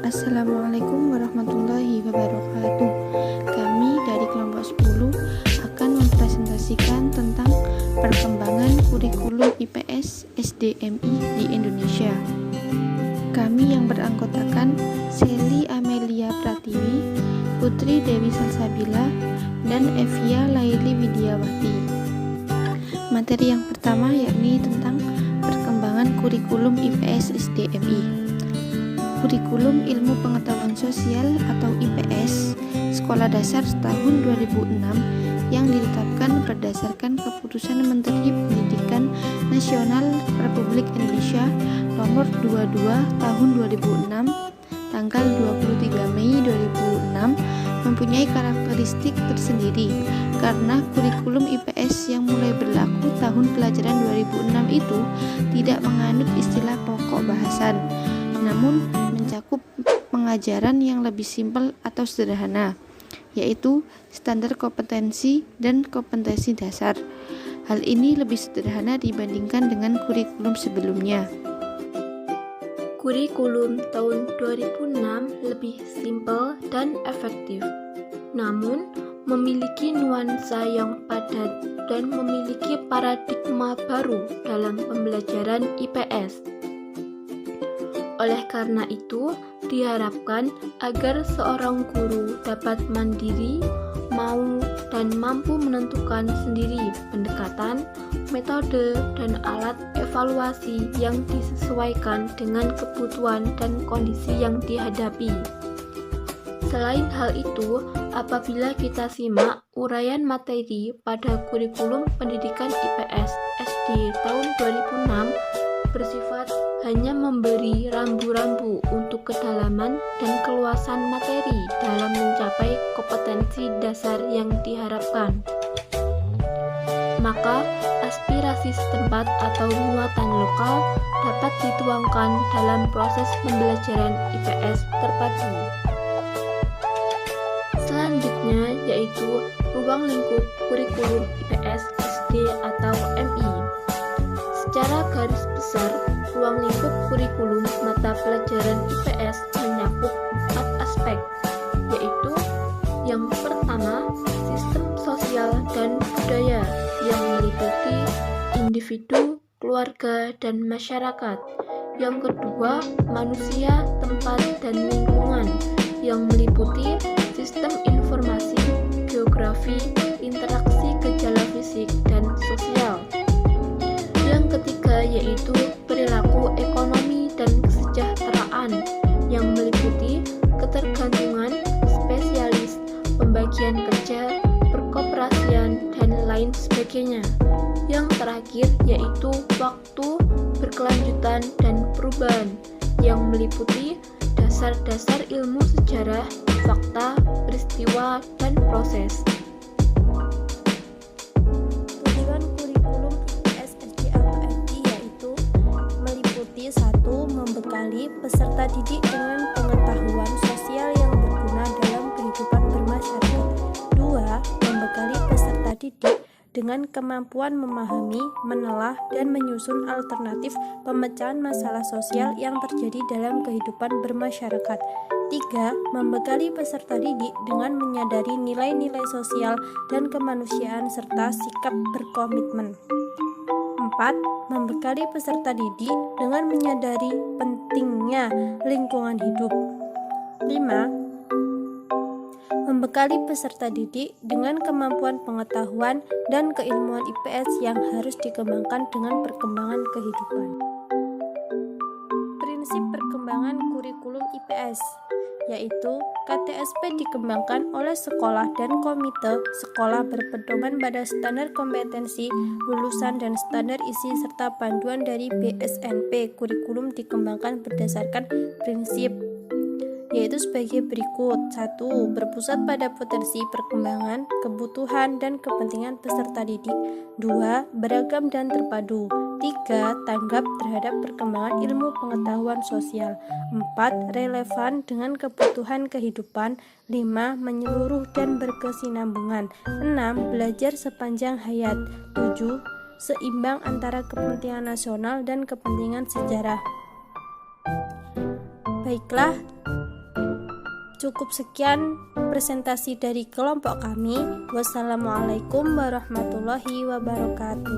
Assalamualaikum warahmatullahi wabarakatuh. Kami dari kelompok 10 akan mempresentasikan tentang perkembangan kurikulum IPS SDMI di Indonesia. Kami yang beranggotakan Seli Amelia Pratiwi, Putri Dewi Salsabila, dan Evia Laili Widiawati. Materi yang pertama yakni tentang perkembangan kurikulum IPS SDMI. Kurikulum Ilmu Pengetahuan Sosial atau IPS Sekolah Dasar tahun 2006 yang ditetapkan berdasarkan Keputusan Menteri Pendidikan Nasional Republik Indonesia Nomor 22 Tahun 2006 tanggal 23 Mei 2006 mempunyai karakteristik tersendiri karena kurikulum IPS yang mulai berlaku tahun pelajaran 2006 itu tidak menganut istilah pokok bahasan, namun mencakup pengajaran yang lebih simpel atau sederhana, yaitu standar kompetensi dan kompetensi dasar. Hal ini lebih sederhana dibandingkan dengan kurikulum sebelumnya. Kurikulum tahun 2006 lebih simpel dan efektif, namun memiliki nuansa yang padat dan memiliki paradigma baru dalam pembelajaran IPS. Oleh karena itu, diharapkan agar seorang guru dapat mandiri, mau dan mampu menentukan sendiri pendekatan, metode, dan alat evaluasi yang disesuaikan dengan kebutuhan dan kondisi yang dihadapi. Selain hal itu, apabila kita simak uraian materi pada kurikulum pendidikan IPS SD tahun 2006 bersifat hanya memberi rambu-rambu untuk kedalaman dan keluasan materi dalam mencapai kompetensi dasar yang diharapkan. Maka, aspirasi setempat atau muatan lokal dapat dituangkan dalam proses pembelajaran IPS terpadu. Selanjutnya yaitu ruang lingkup kurikulum IPS SD atau MI. Secara garis besar, ruang lingkup kurikulum mata pelajaran IPS mencakup 4 aspek, yaitu yang pertama, sistem sosial dan budaya yang meliputi individu, keluarga, dan masyarakat. Yang kedua, manusia, tempat, dan lingkungan yang meliputi sistem informasi, geografi, interaksi gejala fisik, dan sosial. Yang ketiga yaitu perilaku ekonomi dan kesejahteraan yang meliputi ketergantungan spesialis, pembagian kerja, perkoperasian, dan lain sebagainya. Yang terakhir yaitu waktu, berkelanjutan, dan perubahan yang meliputi dasar-dasar ilmu sejarah, fakta, peristiwa, dan proses. Tujuan kurikulum IPS SD atau MI yaitu meliputi 1. Membekali peserta didik dengan pengetahuan sosial yang berguna dalam kehidupan bermasyarakat. 2. Membekali peserta didik dengan kemampuan memahami, menelah, dan menyusun alternatif pemecahan masalah sosial yang terjadi dalam kehidupan bermasyarakat. 3. Membekali peserta didik dengan menyadari nilai-nilai sosial dan kemanusiaan serta sikap berkomitmen. 4. Membekali peserta didik dengan menyadari pentingnya lingkungan hidup. 5. Membekali peserta didik dengan kemampuan pengetahuan dan keilmuan IPS yang harus dikembangkan dengan perkembangan kehidupan. Prinsip perkembangan kurikulum IPS yaitu KTSP dikembangkan oleh sekolah dan komite sekolah berpedoman pada standar kompetensi lulusan dan standar isi serta panduan dari BSNP. Kurikulum dikembangkan berdasarkan prinsip yaitu sebagai berikut. 1. Berpusat pada potensi perkembangan, kebutuhan, dan kepentingan peserta didik. 2. Beragam dan terpadu. 3. Tanggap terhadap perkembangan ilmu pengetahuan sosial. 4. Relevan dengan kebutuhan kehidupan. 5. Menyeluruh dan berkesinambungan. 6. Belajar sepanjang hayat. 7. Seimbang antara kepentingan nasional dan kepentingan sejarah. Baiklah, Cukup sekian presentasi dari kelompok kami. Wassalamualaikum warahmatullahi wabarakatuh.